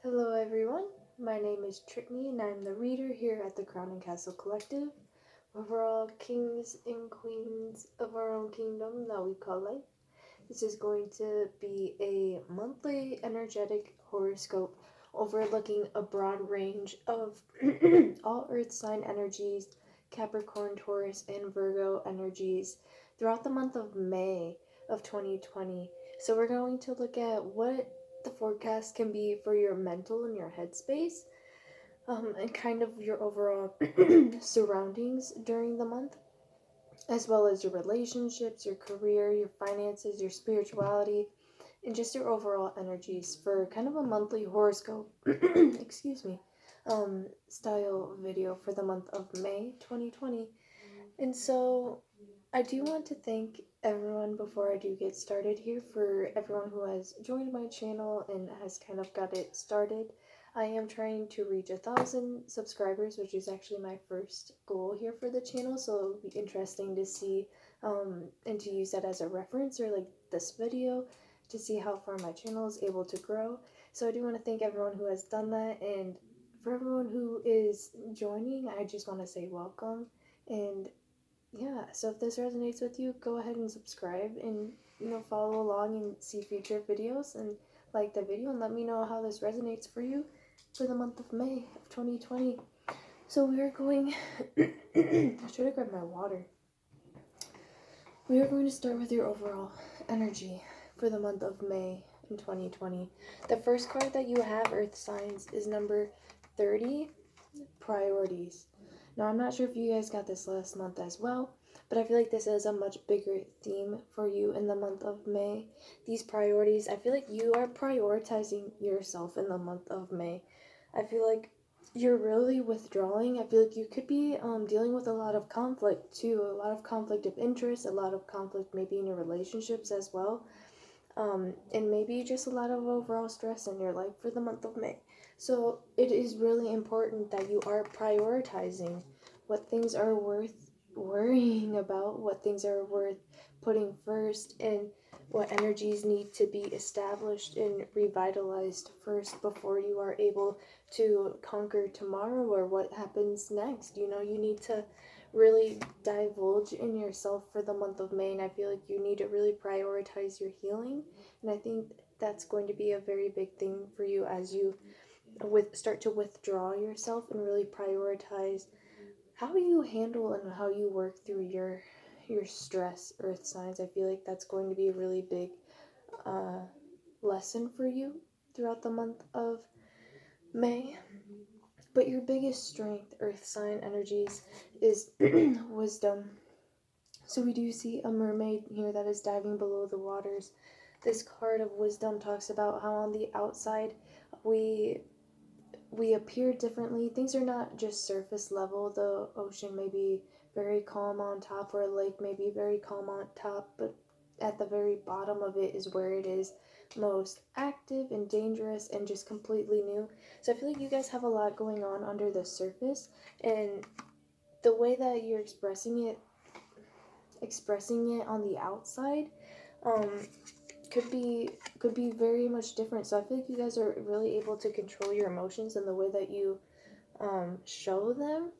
Hello everyone, my name is Trittany and I'm the reader here at the Crown and Castle Collective, where we're all kings and queens of our own kingdom that we call life. This is going to be a monthly energetic horoscope overlooking a broad range of all earth sign energies, Capricorn, Taurus, and Virgo energies throughout the month of May of 2020. So we're going to look at what the forecast can be for your mental and your headspace, and kind of your overall surroundings during the month, as well as your relationships, your career, your finances, your spirituality, and just your overall energies for kind of a monthly horoscope, excuse me, style video for the month of May 2020. And so I do want to thank everyone before I do get started here, for everyone who has joined my channel and has kind of got it started. I am trying to reach 1,000 subscribers, which is actually my first goal here for the channel, so it'll be interesting to see and to use that as a reference, or like this video, to see how far my channel is able to grow. So I do want to thank everyone who has done that, and for everyone who is joining, I just want to say welcome. And yeah, so if this resonates with you, go ahead and subscribe and follow along and see future videos, and like the video and let me know how this resonates for you for the month of May of 2020. So we are going I should have grabbed my water. We are going to start with your overall energy for the month of May in 2020. The first card that you have, Earth Signs, is number 30, Priorities. Now, I'm not sure if you guys got this last month as well, but I feel like this is a much bigger theme for you in the month of May. These priorities, I feel like you are prioritizing yourself in the month of May. I feel like you're really withdrawing. I feel like you could be dealing with a lot of conflict too, a lot of conflict of interest, a lot of conflict maybe in your relationships as well. And maybe just a lot of overall stress in your life for the month of May. So it is really important that you are prioritizing what things are worth worrying about, what things are worth putting first, and what energies need to be established and revitalized first before you are able to conquer tomorrow or what happens next. You need to really divulge in yourself for the month of May, and I feel like you need to really prioritize your healing. And I think that's going to be a very big thing for you as you start to withdraw yourself and really prioritize how you handle and how you work through your stress, Earth Signs. I feel like that's going to be a really big lesson for you throughout the month of May. But your biggest strength, Earth Sign energies, is wisdom. So we do see a mermaid here that is diving below the waters. This card of wisdom talks about how on the outside we appear differently. Things are not just surface level. The ocean may be very calm on top, or a lake may be very calm on top, but at the very bottom of it is where it is most active and dangerous and just completely new. So I feel like you guys have a lot going on under the surface, and the way that you're expressing it on the outside could be very much different. So I feel like you guys are really able to control your emotions in the way that you show them,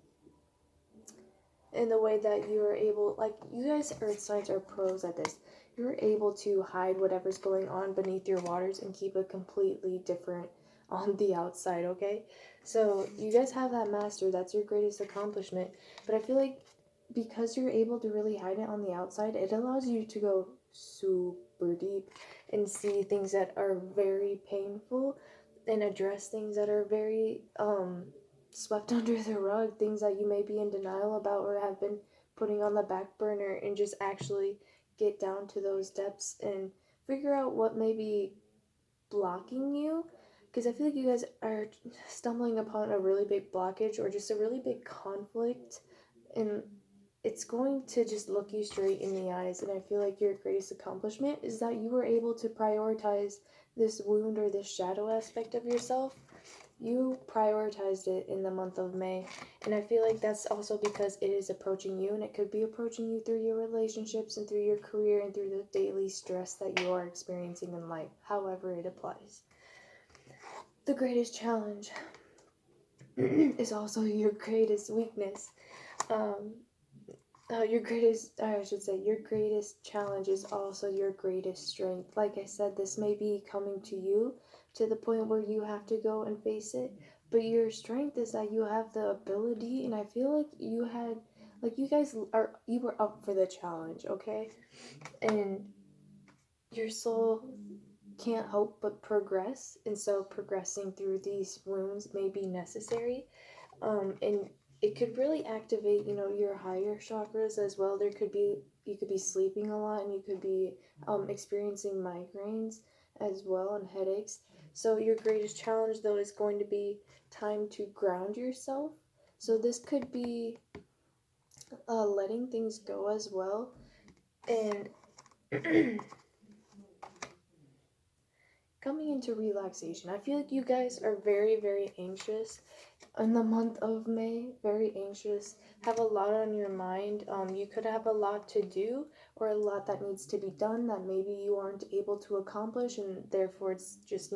in the way that you are able, like, you guys Earth Signs are pros at this. You're able to hide whatever's going on beneath your waters and keep it completely different on the outside, okay? So you guys have that master. That's your greatest accomplishment. But I feel like because you're able to really hide it on the outside, it allows you to go super deep and see things that are very painful and address things that are very swept under the rug, things that you may be in denial about or have been putting on the back burner, and just actually get down to those depths and figure out what may be blocking you. Because I feel like you guys are stumbling upon a really big blockage or just a really big conflict, and it's going to just look you straight in the eyes. And I feel like your greatest accomplishment is that you were able to prioritize this wound or this shadow aspect of yourself. You prioritized it in the month of May. And I feel like that's also because it is approaching you, and it could be approaching you through your relationships and through your career and through the daily stress that you are experiencing in life, however it applies. the greatest challenge is also your greatest weakness. Your greatest challenge is also your greatest strength. Like I said, this may be coming to you to the point where you have to go and face it. But your strength is that you have the ability, and I feel like you were up for the challenge, okay? And your soul can't help but progress, and so progressing through these wounds may be necessary. And it could really activate, your higher chakras as well. You could be sleeping a lot, and you could be experiencing migraines as well, and headaches. So your greatest challenge though is going to be time to ground yourself. So this could be letting things go as well, and coming into relaxation. I feel like you guys are very, very anxious in the month of May, very anxious, have a lot on your mind. You could have a lot to do or a lot that needs to be done that maybe you aren't able to accomplish, and therefore it's just,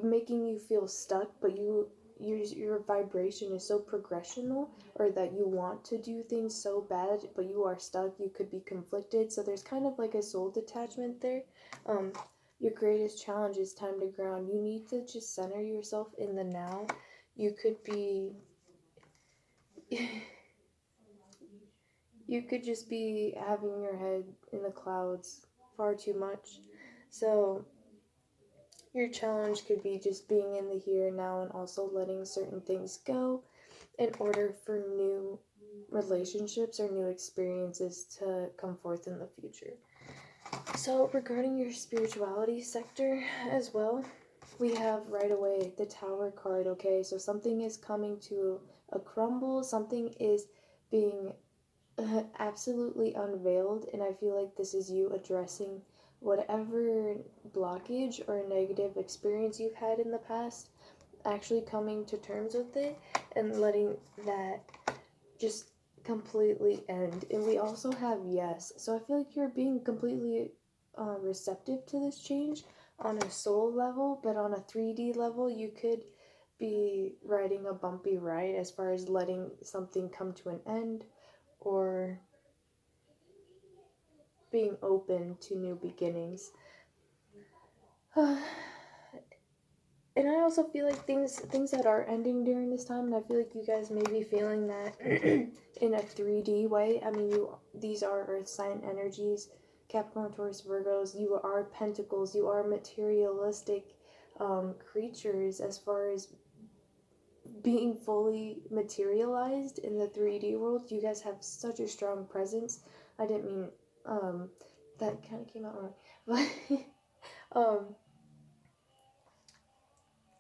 making you feel stuck, but your vibration is so progressional, or that you want to do things so bad but you are stuck. You could be conflicted, so there's kind of like a soul detachment there. Your greatest challenge is time to ground. You need to just center yourself in the now. You could be you could just be having your head in the clouds far too much. So your challenge could be just being in the here and now, and also letting certain things go in order for new relationships or new experiences to come forth in the future. So regarding your spirituality sector as well, we have right away the Tower card, okay? So something is coming to a crumble, something is being absolutely unveiled, and I feel like this is you addressing whatever blockage or negative experience you've had in the past, actually coming to terms with it and letting that just completely end. And we also have yes, so I feel like you're being completely receptive to this change on a soul level, but on a 3D level you could be riding a bumpy ride as far as letting something come to an end, or being open to new beginnings. And I also feel like things that are ending during this time, and I feel like you guys may be feeling that in a 3D way. I mean, these are earth sign energies, Capricorn, Taurus, Virgos. You are pentacles. You are materialistic creatures as far as being fully materialized in the 3D world. You guys have such a strong presence. I didn't mean that kind of came out wrong, but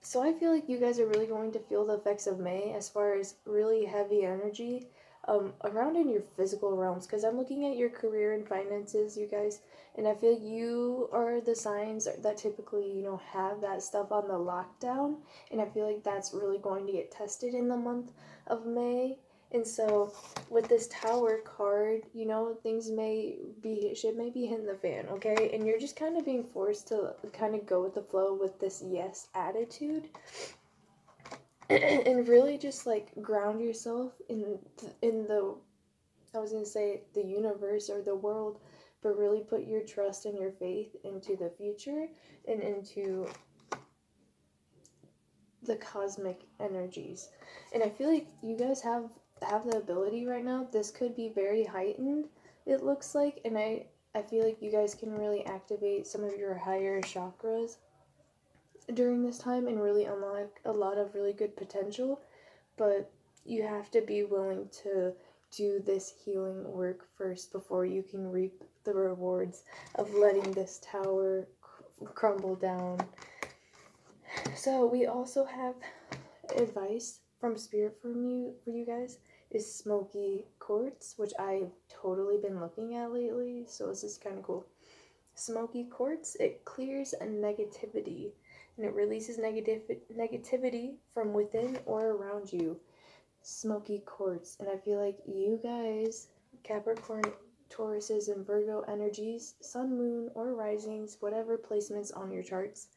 so I feel like you guys are really going to feel the effects of May as far as really heavy energy around in your physical realms, because I'm looking at your career and finances, you guys, and I feel you are the signs that typically, have that stuff on the lockdown, and I feel like that's really going to get tested in the month of May. And so with this Tower card, things shit may be hitting the fan, okay? And you're just kind of being forced to kind of go with the flow with this yes attitude. And really just like ground yourself in the I was going to say the universe or the world, but really put your trust and your faith into the future and into the cosmic energies. And I feel like you guys have the ability right now. This could be very heightened, it looks like, and I feel like you guys can really activate some of your higher chakras during this time and really unlock a lot of really good potential, but you have to be willing to do this healing work first before you can reap the rewards of letting this tower crumble down. So we also have advice from spirit for you guys is smoky quartz, which I've totally been looking at lately, so this is kind of cool. Smoky quartz, it clears a negativity and it releases negativity from within or around you. Smoky quartz, and I feel like you guys, Capricorn, Tauruses, and Virgo energies, Sun, Moon, or Risings, whatever placements on your charts,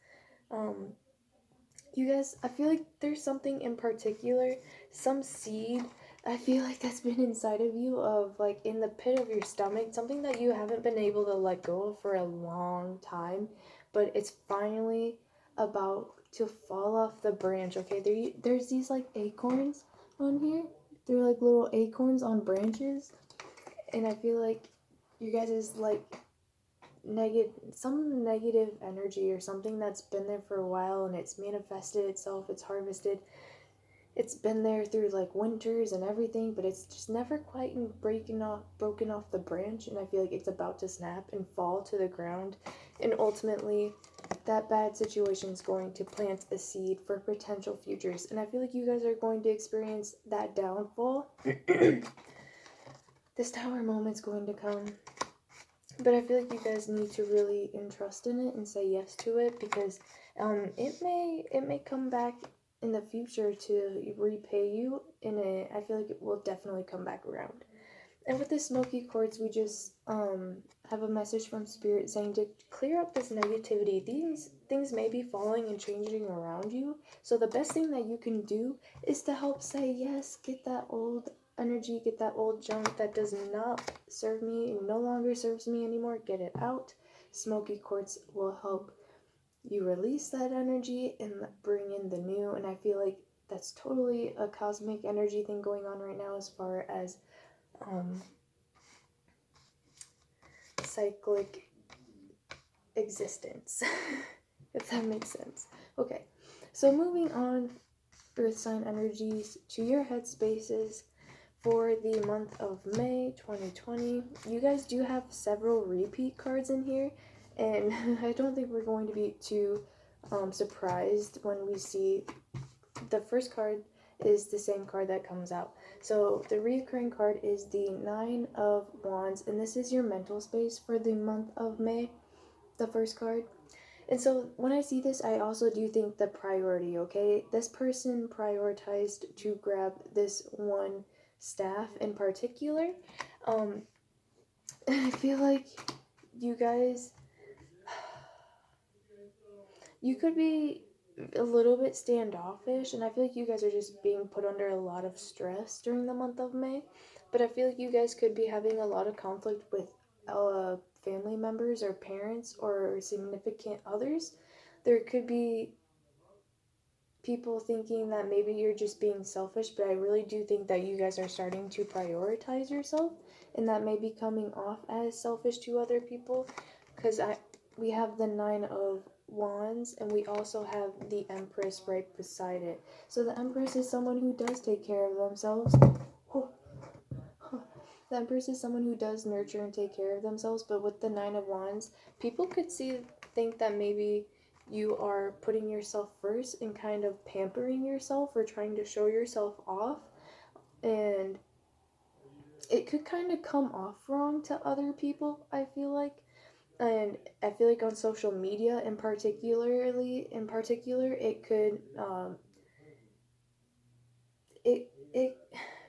You guys, I feel like there's something in particular, some seed, I feel like that's been inside of you, of like in the pit of your stomach, something that you haven't been able to let go of for a long time, but it's finally about to fall off the branch. Okay, there's these like acorns on here. They're like little acorns on branches, and I feel like you guys is like some negative energy or something that's been there for a while, and it's manifested itself, it's harvested, it's been there through like winters and everything, but it's just never quite broken off the branch, and I feel like it's about to snap and fall to the ground, and ultimately that bad situation is going to plant a seed for potential futures, and I feel like you guys are going to experience that downfall. This tower moment's going to come, but I feel like you guys need to really entrust in it and say yes to it, because it may come back in the future to repay you in a, I feel like it will definitely come back around. And with the smoky quartz, we just have a message from Spirit saying to clear up this negativity. These things may be falling and changing around you, so the best thing that you can do is to help say yes, get that old energy, get that old junk that does not serve me and no longer serves me anymore, get it out. Smoky quartz will help you release that energy and bring in the new, and I feel like that's totally a cosmic energy thing going on right now as far as cyclic existence, if that makes sense. Okay, so moving on, earth sign energies to your headspaces for the month of May 2020. You guys do have several repeat cards in here, and I don't think we're going to be too surprised when we see the first card is the same card that comes out. So the recurring card is the Nine of Wands, and this is your mental space for the month of May, the first card. And so when I see this, I also do think the priority, okay? This person prioritized to grab this one staff in particular. And I feel like you guys, you could be a little bit standoffish, and I feel like you guys are just being put under a lot of stress during the month of May. But I feel like you guys could be having a lot of conflict with family members or parents or significant others. There could be people thinking that maybe you're just being selfish, but I really do think that you guys are starting to prioritize yourself, and that may be coming off as selfish to other people, because we have the Nine of Wands, and we also have the Empress right beside it. So the Empress is someone who does take care of themselves. The Empress is someone who does nurture and take care of themselves, but with the Nine of Wands, people could think that maybe you are putting yourself first and kind of pampering yourself or trying to show yourself off, and it could kind of come off wrong to other people, I feel like. And I feel like on social media in particular, it could it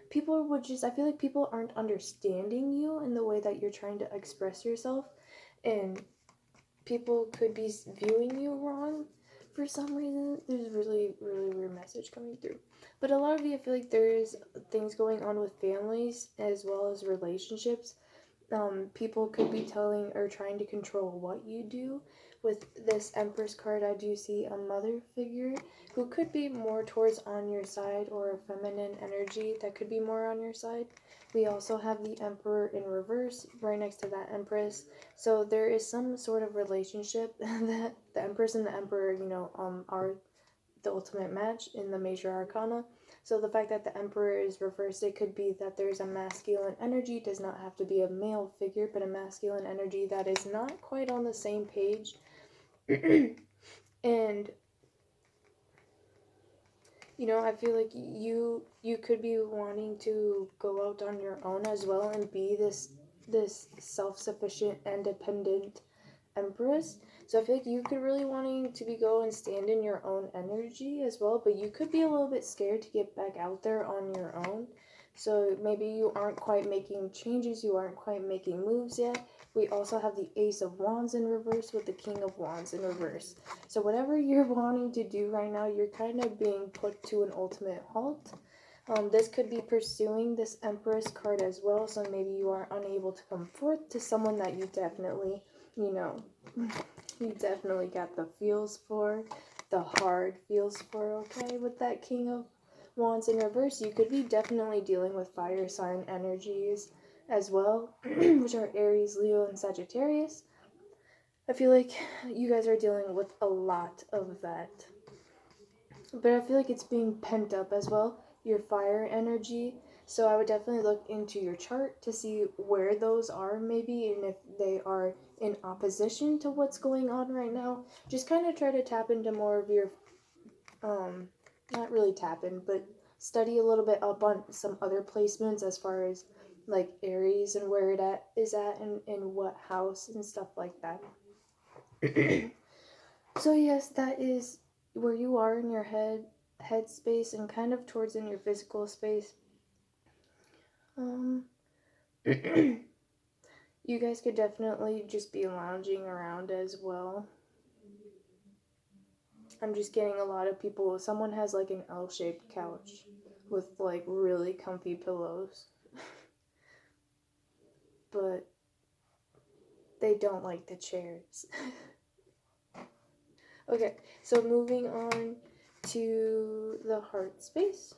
people would just, I feel like people aren't understanding you in the way that you're trying to express yourself, and people could be viewing you wrong for some reason. There's a really weird message coming through, but a lot of you, I feel like there is things going on with families as well as relationships. People could be telling or trying to control what you do. With this Empress card, I do see a mother figure who could be more towards on your side, or a feminine energy that could be more on your side. We also have the Emperor in reverse right next to that Empress. So there is some sort of relationship that the Empress and the Emperor, are the ultimate match in the major arcana. So the fact that the Emperor is reversed, it could be that there's a masculine energy, does not have to be a male figure, but a masculine energy that is not quite on the same page. And I feel like you could be wanting to go out on your own as well and be this self-sufficient, independent Empress. So I feel like you could really wanting to go and stand in your own energy as well, but you could be a little bit scared to get back out there on your own, So maybe you aren't quite making changes, you aren't quite making moves yet. We also have the Ace of Wands in reverse with the King of Wands in reverse. So whatever you're wanting to do right now, you're kind of being put to an ultimate halt. This could be pursuing this Empress card as well. So maybe you are unable to come forth to someone that you definitely, you definitely got the feels for, the hard feels for, okay? With that King of Wands in reverse, you could be definitely dealing with fire sign energies as well, which are Aries, Leo, and Sagittarius. I feel like you guys are dealing with a lot of that. But I feel like it's being pent up as well, your fire energy. So I would definitely look into your chart to see where those are maybe, and if they are in opposition to what's going on right now. Just kind of try to tap into more of your, not really tap in, but study a little bit up on some other placements as far as like Aries and where is at and what house and stuff like that. So yes, that is where you are in your head space and kind of towards in your physical space. You guys could definitely just be lounging around as well. I'm just getting a lot of people. Someone has like an L-shaped couch with like really comfy pillows. But they don't like the chairs. Okay, so moving on to the heart space.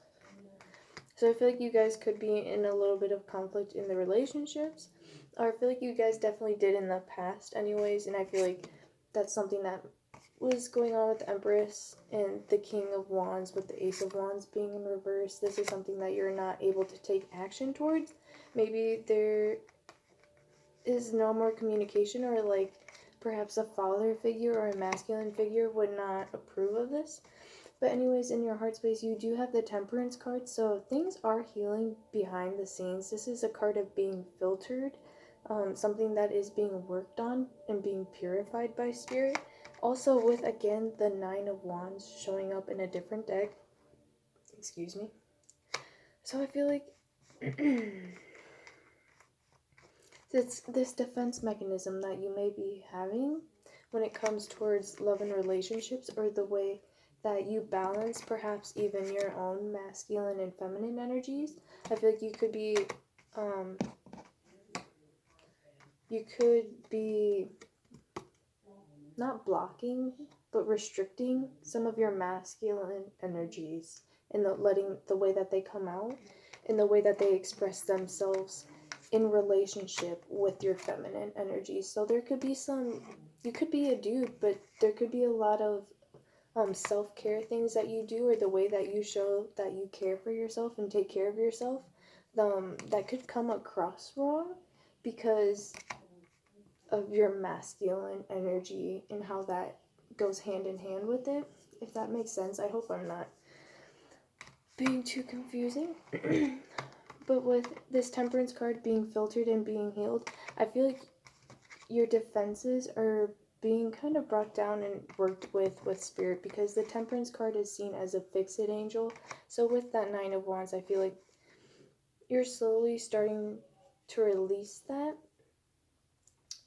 So I feel like you guys could be in a little bit of conflict in the relationships. Or I feel like you guys definitely did in the past anyways. And I feel like that's something that was going on with the Empress and the King of Wands with the Ace of Wands being in reverse. This is something that you're not able to take action towards. Maybe there is no more communication, or like perhaps a father figure or a masculine figure would not approve of this. But anyways, in your heart space, you do have the Temperance card, so things are healing behind the scenes. This is a card of being filtered, something that is being worked on and being purified by Spirit. Also with, again, the Nine of Wands showing up in a different deck. Excuse me. So I feel like it's this defense mechanism that you may be having when it comes towards love and relationships, or the way that you balance perhaps even your own masculine and feminine energies. I feel like you could be not blocking, but restricting some of your masculine energies in letting the way that they come out, in the way that they express themselves in relationship with your feminine energies. So there could be you could be a dude, but there could be a lot of self-care things that you do, or the way that you show that you care for yourself and take care of yourself, that could come across wrong because of your masculine energy and how that goes hand in hand with it, if that makes sense. I hope I'm not being too confusing. But with this Temperance card being filtered and being healed, I feel like your defenses are being kind of brought down and worked with Spirit, because the Temperance card is seen as a fix-it angel. So with that Nine of Wands, I feel like you're slowly starting to release that.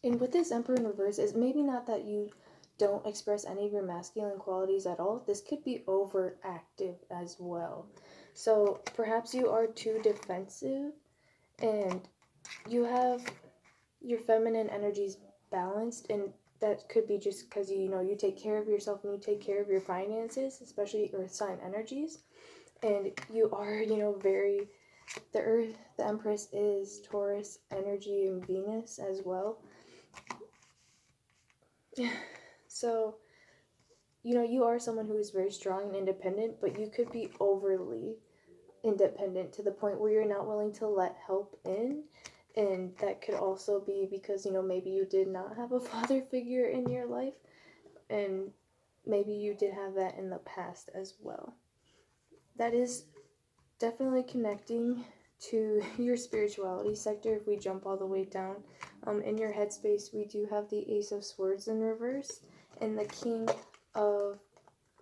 And with this Emperor in reverse, is maybe not that you don't express any of your masculine qualities at all. This could be overactive as well. So perhaps you are too defensive and you have your feminine energies balanced, and that could be just because you take care of yourself and you take care of your finances, especially earth sign energies. And you are, very, the Empress is Taurus energy and Venus as well. So, you are someone who is very strong and independent, but you could be overly independent to the point where you're not willing to let help in. And that could also be because, maybe you did not have a father figure in your life, and maybe you did have that in the past as well. That is definitely connecting to your spirituality sector. If we jump all the way down, in your headspace, we do have the Ace of Swords in reverse and the King of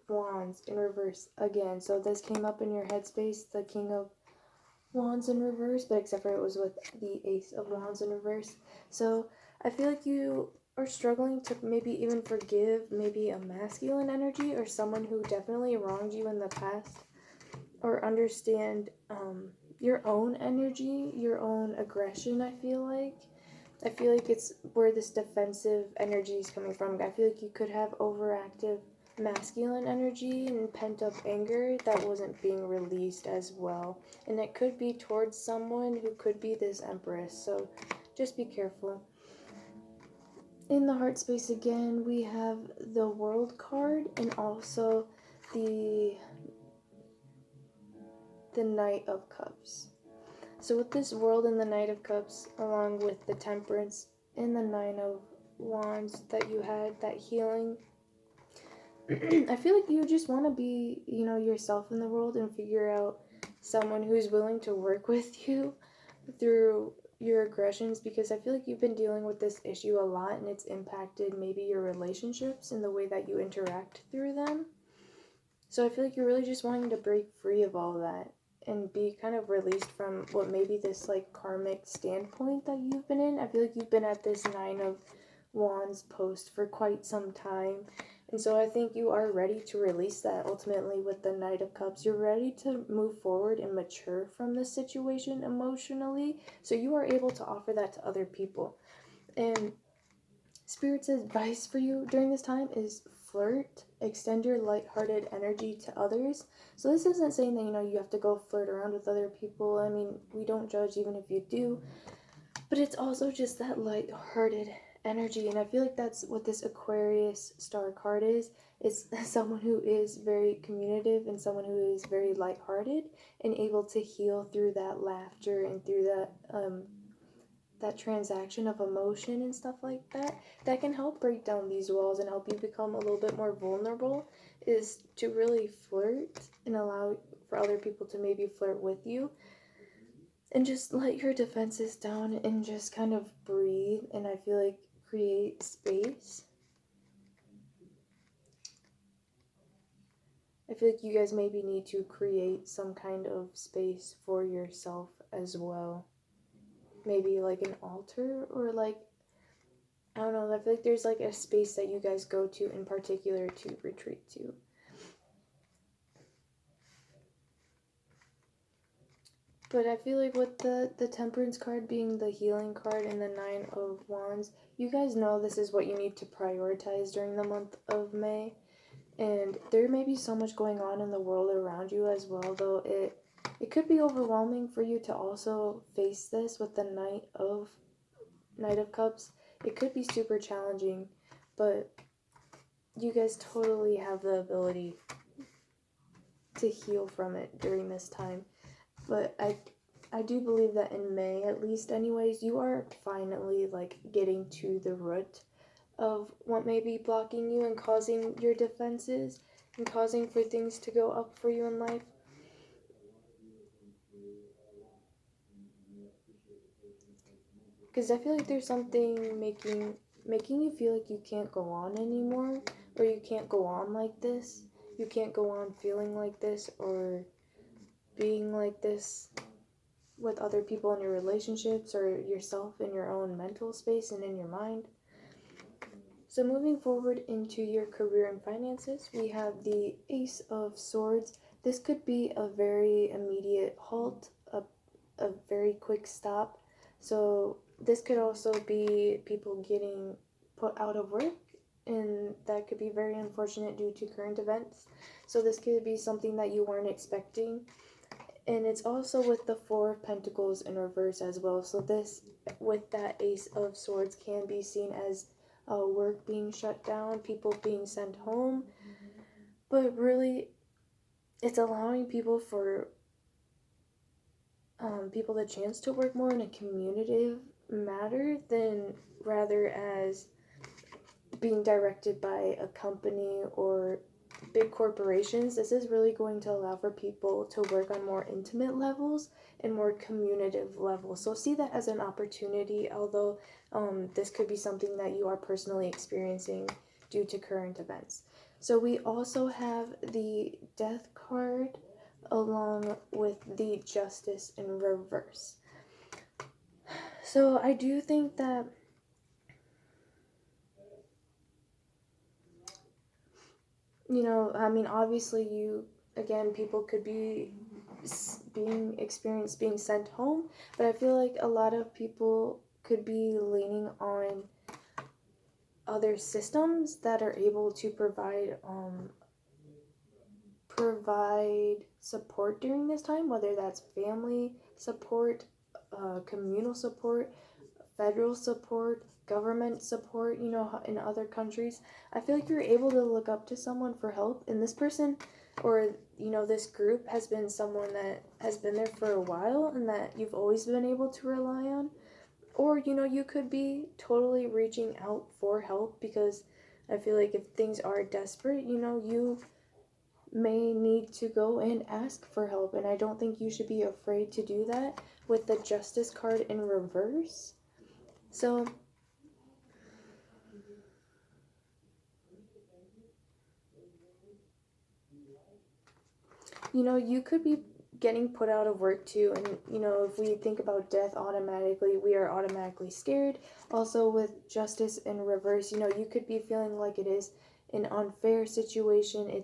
Wands in reverse again. So this came up in your headspace, the King of Wands in reverse, but except for it was with the Ace of Wands in reverse. So I feel like you are struggling to maybe even forgive maybe a masculine energy or someone who definitely wronged you in the past, or understand your own energy, your own aggression. I feel like it's where this defensive energy is coming from. I feel like you could have overactive masculine energy and pent up anger that wasn't being released as well. And it could be towards someone who could be this Empress. So just be careful. In the heart space again, we have the World card and also the Knight of Cups. So with this World and the Knight of Cups, along with the Temperance and the Nine of Wands that you had, that healing, I feel like you just want to be, yourself in the world and figure out someone who's willing to work with you through your aggressions, because I feel like you've been dealing with this issue a lot and it's impacted maybe your relationships and the way that you interact through them. So I feel like you're really just wanting to break free of all that and be kind of released from what maybe this like karmic standpoint that you've been in. I feel like you've been at this Nine of Wands post for quite some time. And so I think you are ready to release that ultimately with the Knight of Cups. You're ready to move forward and mature from this situation emotionally. So you are able to offer that to other people. And Spirit's advice for you during this time is flirt, extend your lighthearted energy to others. So this isn't saying that, you have to go flirt around with other people. I mean, we don't judge even if you do. But it's also just that lighthearted energy. And I feel like that's what this Aquarius star card is. It's someone who is very communicative and someone who is very lighthearted and able to heal through that laughter and through that transaction of emotion and stuff like that can help break down these walls and help you become a little bit more vulnerable, is to really flirt and allow for other people to maybe flirt with you and just let your defenses down and just kind of breathe. And I feel like create space. I feel like you guys maybe need to create some kind of space for yourself as well. Maybe like an altar, or like, I don't know, I feel like there's like a space that you guys go to in particular to retreat to. But I feel like with the Temperance card being the healing card and the Nine of Wands, you guys know this is what you need to prioritize during the month of May. And there may be so much going on in the world around you as well, though it could be overwhelming for you to also face this with the Knight of Cups. It could be super challenging, but you guys totally have the ability to heal from it during this time. But I do believe that in May, at least anyways, you are finally like getting to the root of what may be blocking you and causing your defenses and causing for things to go up for you in life. Because I feel like there's something making you feel like you can't go on anymore, or you can't go on like this. You can't go on feeling like this or being like this with other people in your relationships or yourself in your own mental space and in your mind. So moving forward into your career and finances, we have the Ace of Swords. This could be a very immediate halt, a very quick stop. So this could also be people getting put out of work, and that could be very unfortunate due to current events. So this could be something that you weren't expecting. And it's also with the Four of Pentacles in reverse as well. So this, with that Ace of Swords, can be seen as work being shut down, people being sent home. But really, it's allowing people the chance to work more in a communicative manner than rather as being directed by a company or big corporations. This is really going to allow for people to work on more intimate levels and more communicative levels. So see that as an opportunity, although this could be something that you are personally experiencing due to current events. So we also have the Death card along with the Justice in reverse. So I do think that obviously people could be being sent home, but I feel like a lot of people could be leaning on other systems that are able to provide support during this time, whether that's family support, communal support, federal support, government support, in other countries. I feel like you're able to look up to someone for help, and this person or this group has been someone that has been there for a while and that you've always been able to rely on. Or you could be totally reaching out for help, because I feel like if things are desperate, you may need to go and ask for help, and I don't think you should be afraid to do that with the Justice card in reverse. So you could be getting put out of work too, and if we think about death, automatically we are automatically scared. Also with Justice in reverse, you could be feeling like it is an unfair situation.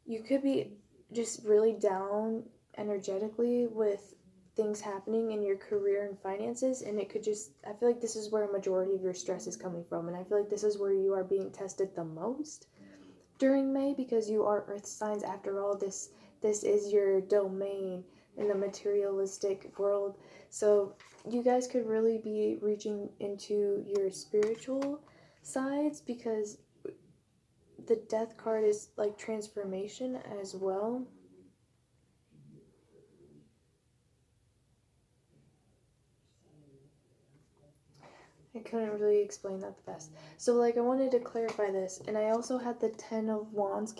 You could be just really down energetically with things happening in your career and finances, and it could just, I feel like this is where a majority of your stress is coming from, and I feel like this is where you are being tested the most during May, because you are earth signs. After all, this is your domain in the materialistic world. So you guys could really be reaching into your spiritual sides, because the Death card is like transformation as well. I couldn't really explain that the best. So like I wanted to clarify this, and I also had the 10 of Wands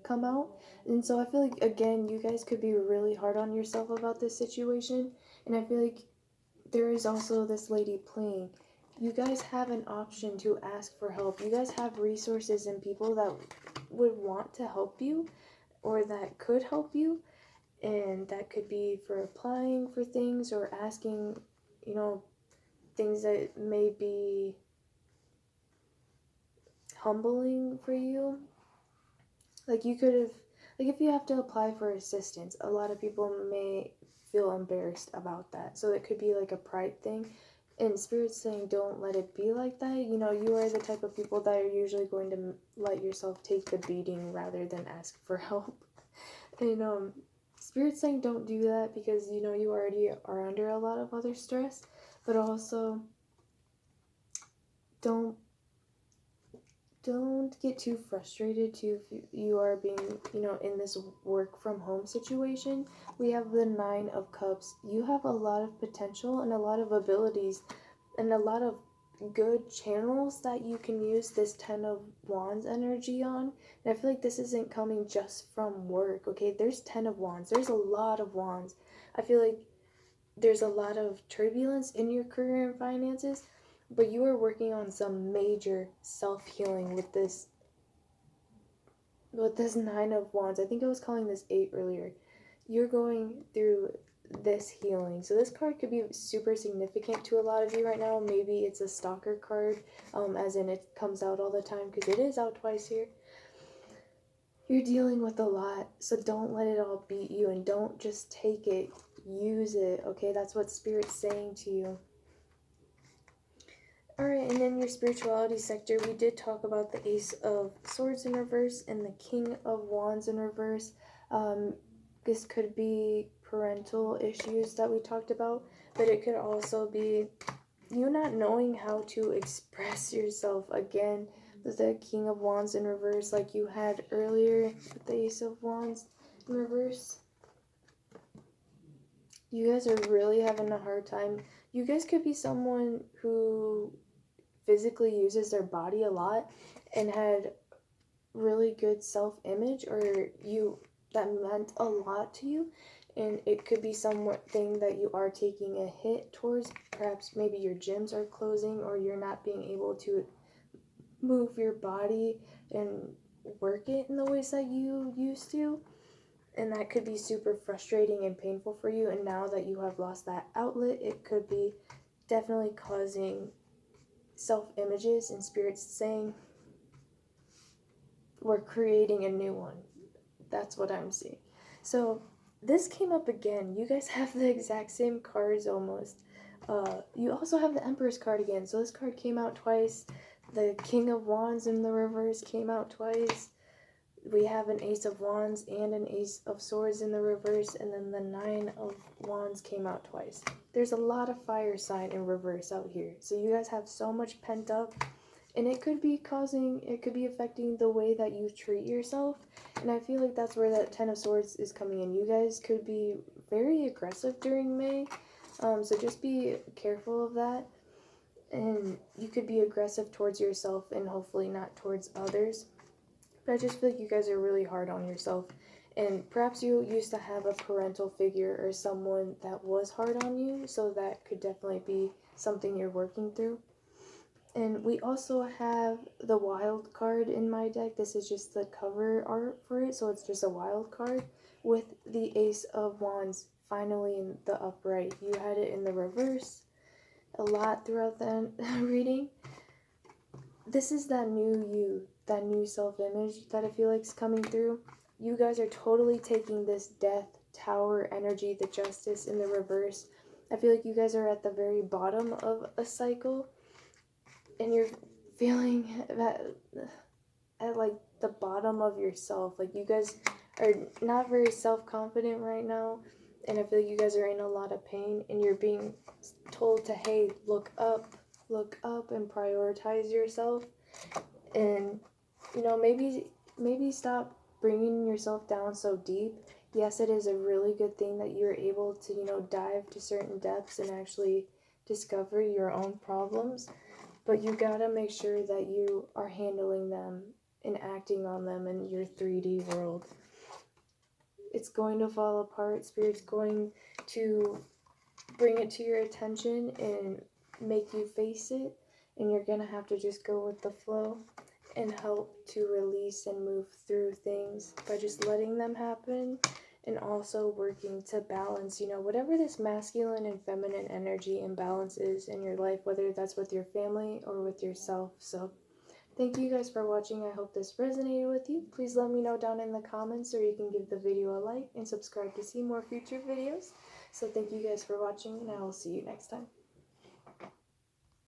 come out. And so I feel like, again, you guys could be really hard on yourself about this situation. And I feel like there is also this lady playing. You guys have an option to ask for help. You guys have resources and people that would want to help you, or that could help you. And that could be for applying for things, or asking, things that may be humbling for you. Like you could have, like if you have to apply for assistance, a lot of people may feel embarrassed about that. So it could be like a pride thing. And Spirit's saying don't let it be like that. You are the type of people that are usually going to let yourself take the beating rather than ask for help. And Spirit's saying don't do that, because you already are under a lot of other stress. But also don't get too frustrated too if you are being, in this work from home situation. We have the 9 of Cups. You have a lot of potential and a lot of abilities and a lot of good channels that you can use this 10 of Wands energy on. And I feel like this isn't coming just from work, okay? There's 10 of Wands. There's a lot of Wands. I feel like there's a lot of turbulence in your career and finances, but you are working on some major self-healing with this 9 of Wands. I think I was calling this 8 earlier. You're going through this healing. So this card could be super significant to a lot of you right now. Maybe it's a stalker card, as in it comes out all the time, because it is out twice here. You're dealing with a lot, so don't let it all beat you, and don't just take it. Use it, okay? That's what Spirit's saying to you. Alright, and in your spirituality sector, we did talk about the Ace of Swords in reverse and the King of Wands in reverse. This could be parental issues that we talked about, but it could also be you not knowing how to express yourself. Again, with the King of Wands in reverse, like you had earlier with the Ace of Wands in reverse. You guys are really having a hard time. You guys could be someone who physically uses their body a lot and had really good self-image, or that meant a lot to you, and it could be something that you are taking a hit towards. Perhaps maybe your gyms are closing, or you're not being able to move your body and work it in the ways that you used to. And that could be super frustrating and painful for you. And now that you have lost that outlet, it could be definitely causing self-images and spirits saying, we're creating a new one. That's what I'm seeing. So this came up again. You guys have the exact same cards almost. You also have the Empress card again. So this card came out twice. The King of Wands in the reverse came out twice. We have an Ace of Wands and an Ace of Swords in the reverse, and then the Nine of Wands came out twice. There's a lot of fire sign in reverse out here. So you guys have so much pent up, and it could be affecting the way that you treat yourself. And I feel like that's where that Ten of Swords is coming in. You guys could be very aggressive during May, so just be careful of that. And you could be aggressive towards yourself and hopefully not towards others. But I just feel like you guys are really hard on yourself. And perhaps you used to have a parental figure or someone that was hard on you, so that could definitely be something you're working through. And we also have the Wild card in my deck. This is just the cover art for it, so it's just a Wild card with the Ace of Wands finally in the upright. You had it in the reverse a lot throughout the reading. This is that new you, that new self-image that I feel like is coming through. You guys are totally taking this Death, Tower energy, the Justice in the reverse. I feel like you guys are at the very bottom of a cycle, and you're feeling that at like the bottom of yourself. Like you guys are not very self-confident right now, and I feel like you guys are in a lot of pain, and you're being told to, hey, look up and prioritize yourself. And you know, maybe stop bringing yourself down so deep. Yes, it is a really good thing that you're able to, you know, dive to certain depths and actually discover your own problems, but you gotta make sure that you are handling them and acting on them in your 3D world. It's going to fall apart. Spirit's going to bring it to your attention and make you face it, and you're gonna have to just go with the flow and help to release and move through things by just letting them happen, and also working to balance, you know, whatever this masculine and feminine energy imbalance is in your life, whether that's with your family or with yourself. So thank you guys for watching. I hope this resonated with you. Please let me know down in the comments, or you can give the video a like and subscribe to see more future videos. So thank you guys for watching, and I will see you next time.